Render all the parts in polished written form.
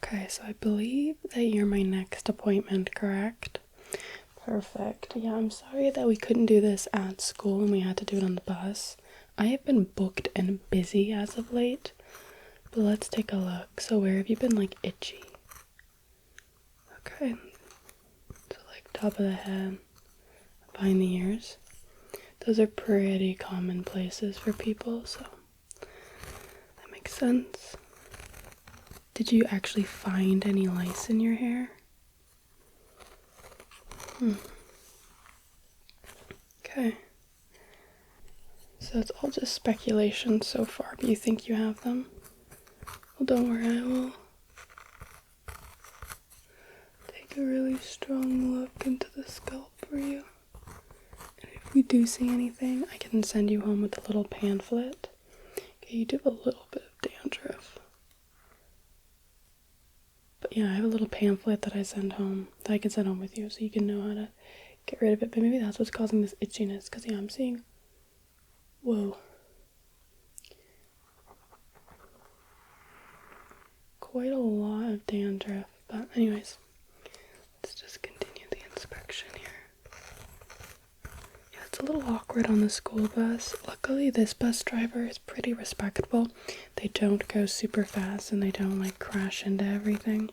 Okay, so I believe that you're my next appointment, correct? Perfect. Yeah, I'm sorry that we couldn't do this at school and we had to do it on the bus. I have been booked and busy as of late, but let's take a look. So where have you been, like, itchy? Okay. So, like, top of the head, behind the ears. Those are pretty common places for people, so that makes sense. Did you actually find any lice in your hair? Okay. So it's all just speculation so far, but you think you have them? Well, don't worry, I will take a really strong look into the scalp for you. And if we do see anything, I can send you home with a little pamphlet. Okay, you do have a little bit of dandruff. But yeah, I have a little pamphlet that I send home, that I can send home with you, so you can know how to get rid of it. But maybe that's what's causing this itchiness, because yeah, I'm seeing, whoa, quite a lot of dandruff. But anyways, let's just continue the inspection here. Yeah, it's a little awkward on the school bus. Luckily, this bus driver is pretty respectable. They don't go super fast and they don't, like, crash into everything.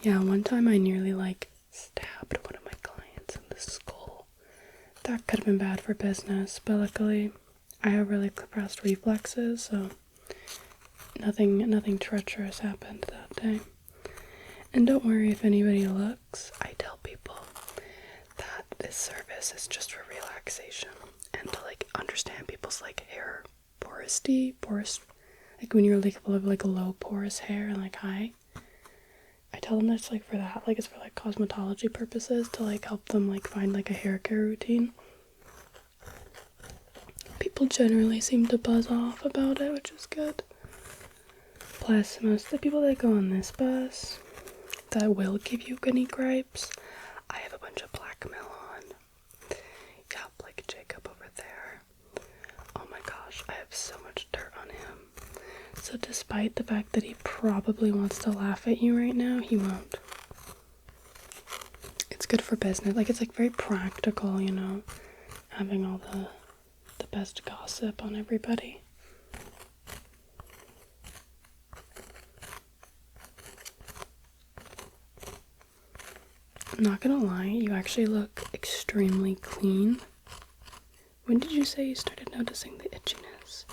Yeah, one time I nearly, like, stabbed one of my clients in the skull. That could have been bad for business, but luckily I have really compressed reflexes, so nothing treacherous happened that day. And don't worry if anybody looks, I tell people that this service is just for relaxation and to, like, understand people's, like, hair porous, like when you're like low porous hair and like high. I tell them that's, like, for that, like, it's for, like, cosmetology purposes, to, like, help them, like, find, like, a hair care routine. People generally seem to buzz off about it, which is good. Plus, most of the people that go on this bus that will give you any gripes, I have a bunch of blackmail on. Yep, like Jacob over there. Oh my gosh, I have so much dirt on him. So despite the fact that he probably wants to laugh at you right now, he won't. It's good for business. Like, it's, like, very practical, you know, having all the best gossip on everybody. I'm not gonna lie, you actually look extremely clean. When did you say you started noticing the itchiness?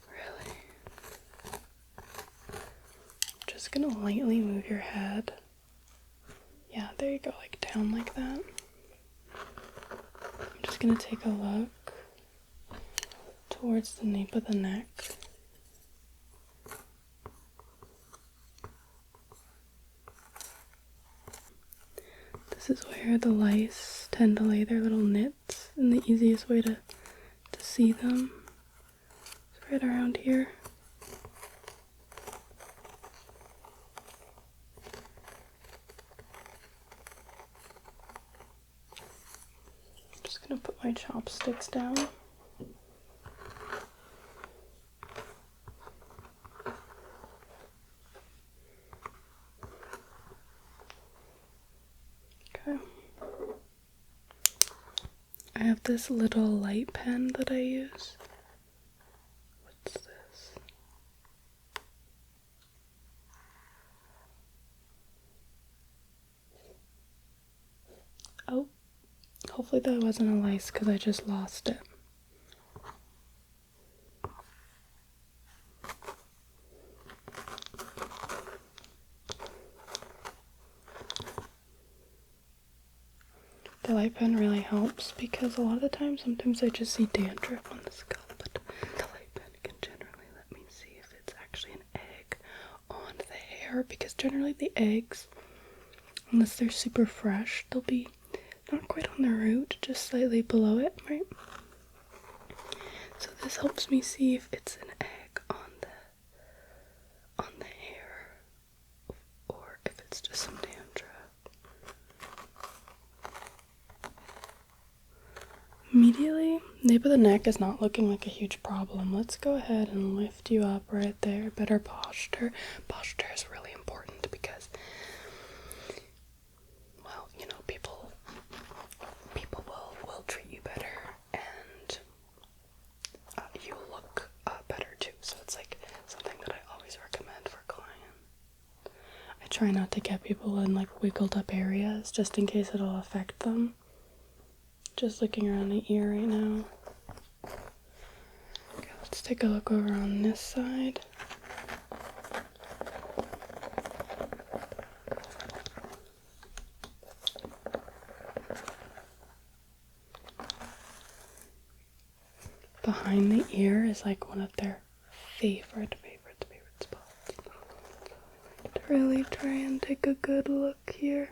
Really? Just gonna lightly move your head. Yeah, there you go, like, down like that. I'm just gonna take a look towards the nape of the neck. This is where the lice tend to lay their little nits, and the easiest way to see them is right around here. I'm just gonna put my chopsticks down. Okay. I have this little light pen that I use. What's this? Oh, hopefully that wasn't a lice because I just lost it. The light pen really helps because a lot of the time, sometimes I just see dandruff on the scalp, but the light pen can generally let me see if it's actually an egg on the hair, because generally the eggs, unless they're super fresh, they'll be not quite on the root, just slightly below it, right? So this helps me see if it's an egg on the hair, or if it's just some dandruff. Immediately, nape of the neck is not looking like a huge problem. Let's go ahead and lift you up right there. Better posture. Posture is really important because, well, you know, people will treat you better, and you will look better too. So it's like something that I always recommend for clients. I try not to get people in like wiggled up areas just in case it'll affect them. Just looking around the ear right now. Okay, let's take a look over on this side. Behind the ear is like one of their favorite spots. To really try and take a good look here.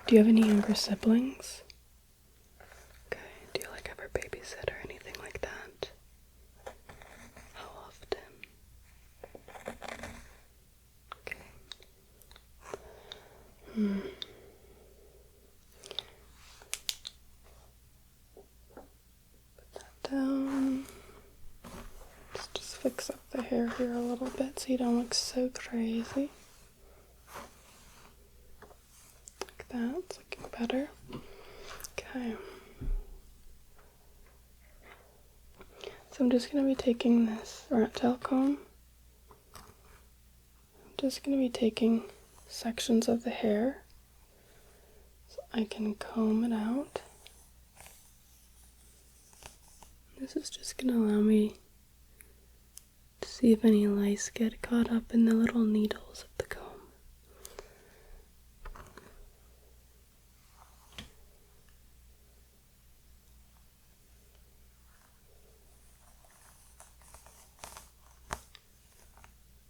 Do you have any younger siblings? Okay. Do you like ever babysit or anything like that? How often? Okay. Put that down. Let's just fix up the hair here a little bit so you don't look so crazy. That's looking better. Okay. So I'm just going to be taking this rat tail comb. I'm just going to be taking sections of the hair so I can comb it out. This is just going to allow me to see if any lice get caught up in the little needles of the comb.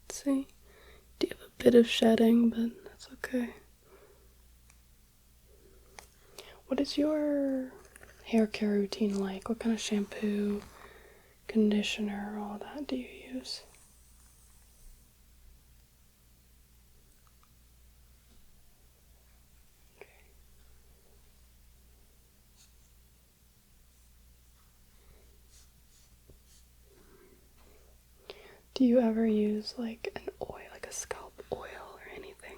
See, do you have a bit of shedding, but that's okay. What is your hair care routine like? What kind of shampoo, conditioner, all that do you use? Okay. Do you ever use like an oil, like a scalp oil or anything?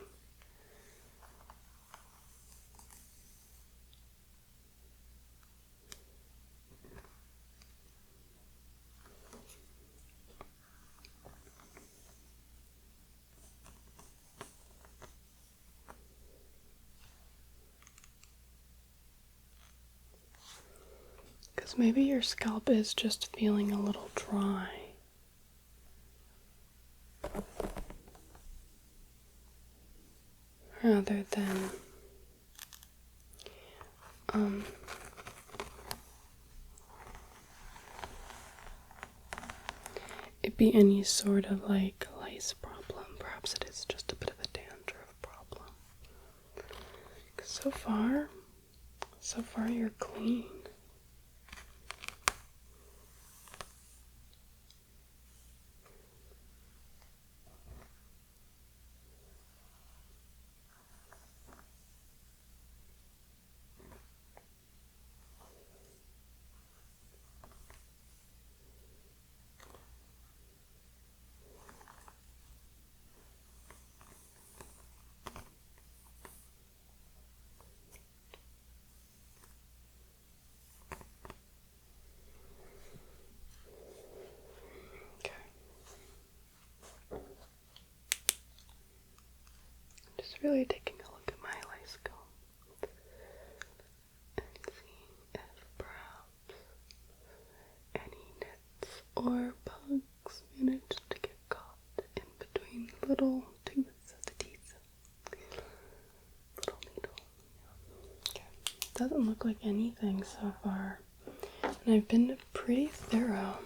Because maybe your scalp is just feeling a little dry. Rather than it be any sort of like lice problem. Perhaps it is just a bit of a dandruff problem. 'Cause so far you're clean. Really taking a look at my lice comb and seeing if perhaps any nits or bugs managed to get caught in between the little tooths of the teeth. Little needle. Okay. Doesn't look like anything so far. And I've been pretty thorough.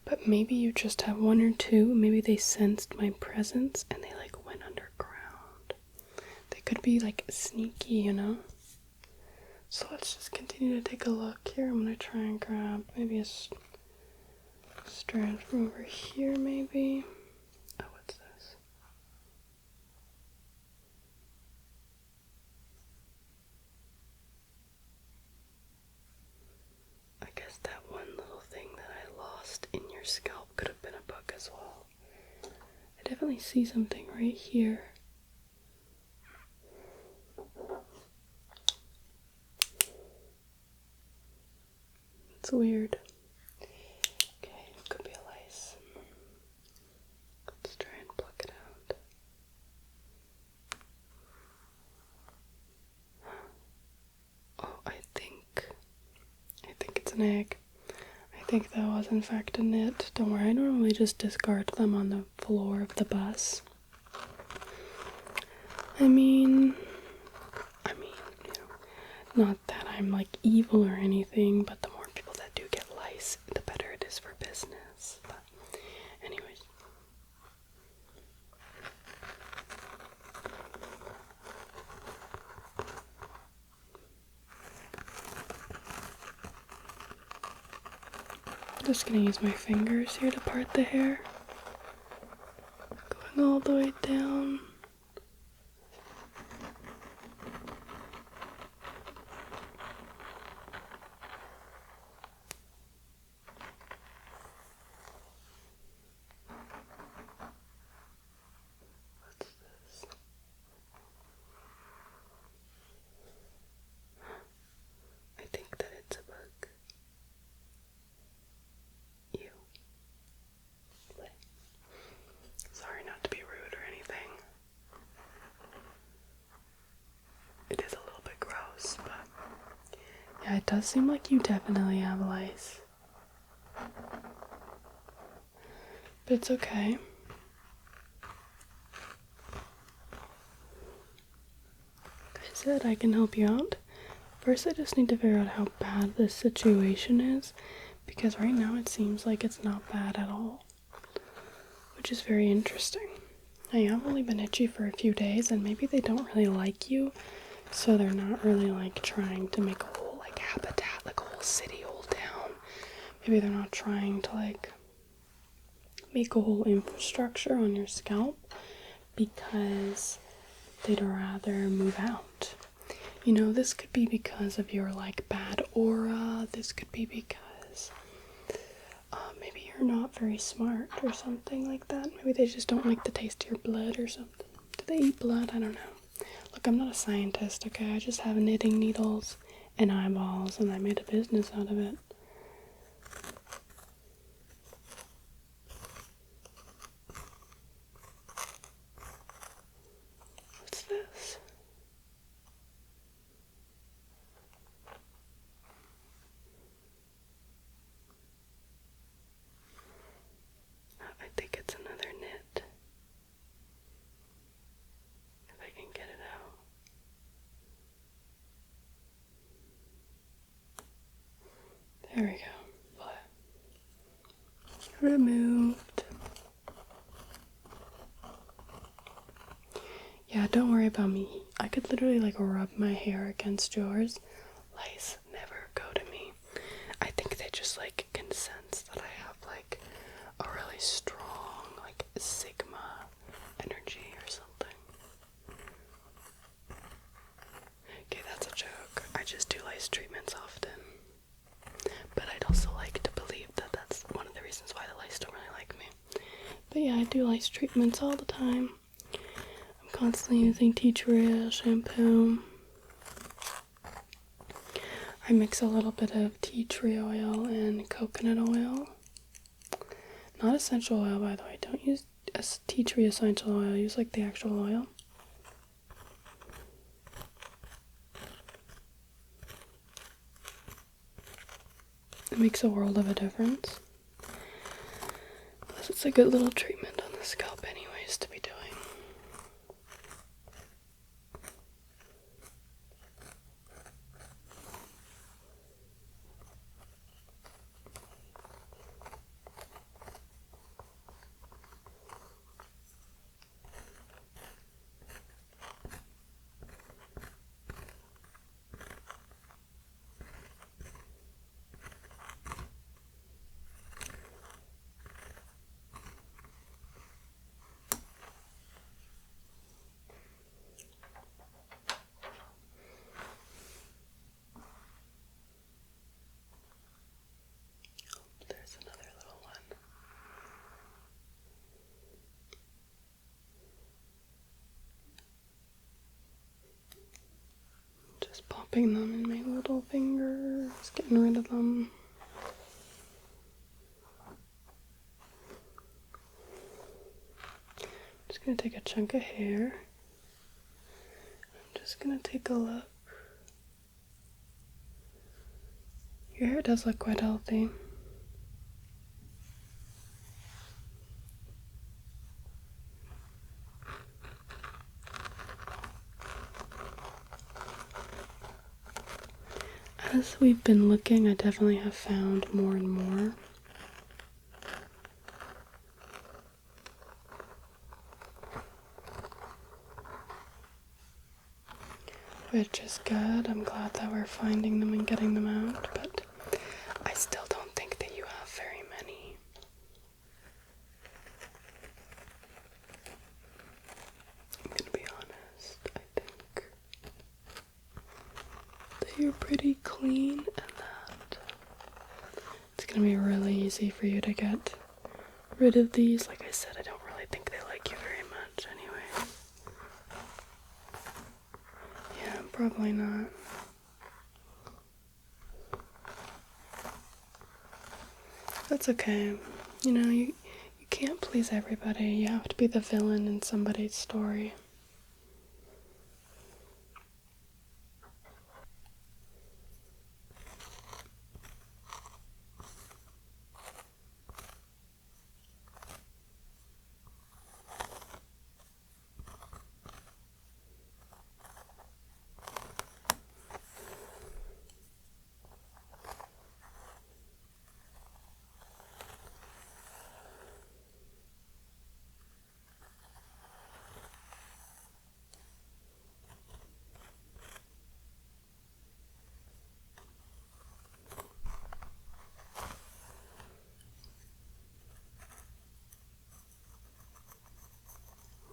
But maybe you just have one or two. Maybe they sensed my presence and they like went underground. They could be like sneaky, you know? So let's just continue to take a look here. I'm gonna try and grab maybe a strand from over here, maybe. Oh, what's this? I guess that one little thing that I lost in your scalp could have been a bug as well. I definitely see something right here. It's weird. Okay, it could be a lice. Let's try and pluck it out. Oh, I think it's an egg. I think that was in fact a nit. Don't worry, I normally just discard them on the floor of the bus. I mean, you know, not that I'm like evil or anything, but the more people that do get lice, the better it is for business. But anyways. I'm just gonna use my fingers here to part the hair. Going all the way down. What's this? I think that it's a bug. Ew. Sorry not to be rude or anything. It is a little bit gross, but yeah, it does seem like you definitely have lice. But it's okay. Like I said, I can help you out. First, I just need to figure out how bad this situation is, because right now it seems like it's not bad at all, which is very interesting. Now, you have only been itchy for a few days, and maybe they don't really like you, so they're not really like trying to make a whole like habitat, like a whole city, whole town. Maybe they're not trying to like make a whole infrastructure on your scalp because they'd rather move out. You know, this could be because of your like bad aura. This could be because maybe you're not very smart or something like that. Maybe they just don't like the taste of your blood or something. Do they eat blood? I don't know. Look, I'm not a scientist, okay? I just have knitting needles and eyeballs, and I made a business out of it. What's this? I think it's another knit. If I can get it out. There we go. Removed. Yeah, don't worry about me. I could literally like rub my hair against yours. Lice never go to me. I think they just like can sense that I have like a really strong like sigma energy or something. Okay, that's a joke. I just do lice treatments often. But I'd also like to believe that that's one of the reasons why the lice don't really like me. But yeah, I do lice treatments all the time. I'm constantly using tea tree shampoo. I mix a little bit of tea tree oil and coconut oil. Not essential oil, by the way. Don't use tea tree essential oil. Use like the actual oil. It makes a world of a difference. Plus, it's a good little treatment on the scalp anyways to be doing. wrapping them in my little fingers, getting rid of them. I'm just going to take a chunk of hair. I'm just going to take a look. Your hair does look quite healthy. As we've been looking, I definitely have found more and more. Which is good. I'm glad that we're finding them and getting them out, but I still don't think that you have very many. I'm gonna be honest, I think that you're pretty clean and that it's gonna be really easy for you to get rid of these. Like I said, I don't really think they like you very much anyway. Yeah, probably not. That's okay. You know, you can't please everybody. You have to be the villain in somebody's story.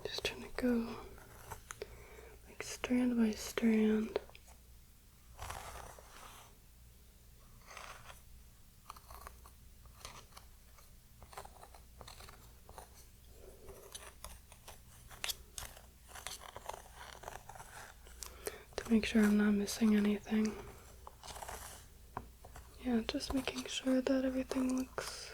Just trying to go like strand by strand. To make sure I'm not missing anything. Yeah, just making sure that everything looks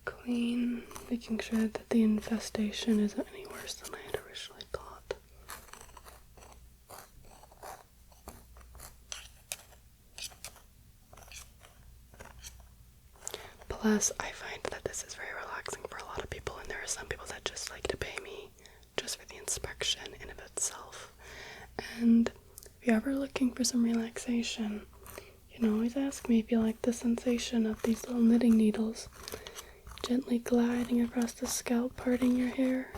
clean, making sure that the infestation isn't any worse than I had originally thought. Plus, I find that this is very relaxing for a lot of people, and there are some people that just like to pay me just for the inspection in of itself. And if you're ever looking for some relaxation, you can always ask me if you like the sensation of these little knitting needles gently gliding across the scalp, parting your hair.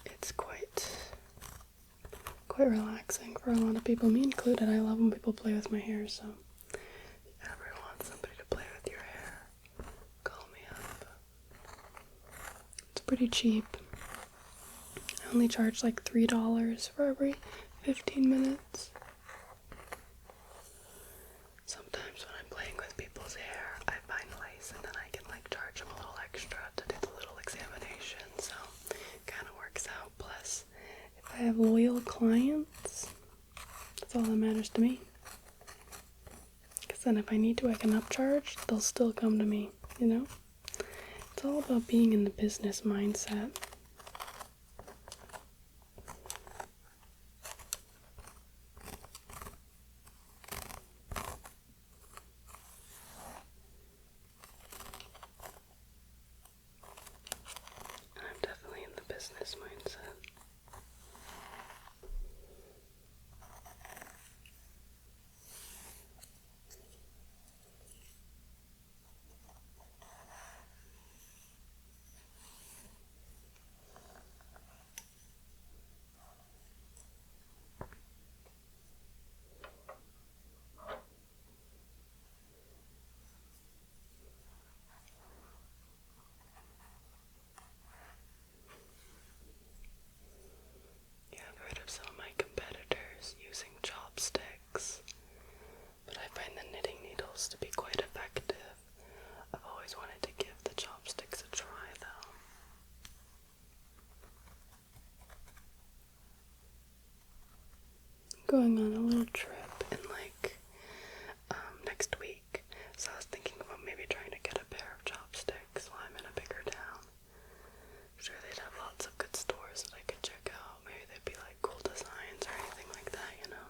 It's quite relaxing for a lot of people, me included. I love when people play with my hair, so if you ever want somebody to play with your hair, call me up. It's pretty cheap. I only charge like $3 for every 15 minutes. Sometimes when I'm playing with people's hair, I find Lice and then I can like charge them a little extra to do the little examination, so it kind of works out. Plus, if I have loyal clients, that's all that matters to me. Because then if I need to, I can upcharge, they'll still come to me, you know? It's all about being in the business mindset. I'm definitely in the business mindset. going on a little trip in like next week, so I was thinking about maybe trying to get a pair of chopsticks while I'm in a bigger town. Sure, they'd have lots of good stores that I could check out. Maybe they'd be like cool designs or anything like that, you know?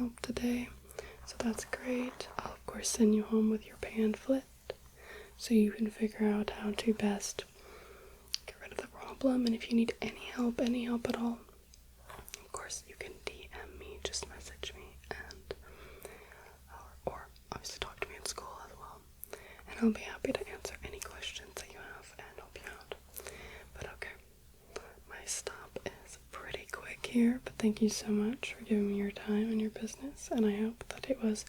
scalp today, so that's great. I'll of course send you home with your pamphlet so you can figure out how to best get rid of the problem. And if you need any help at all, of course you can DM me, just message me, and or obviously talk to me in school as well, and I'll be happy to answer any questions that you have and help you out. But okay, my stop is pretty quick here, but thank you so much for giving me your time and your business, and I hope that it was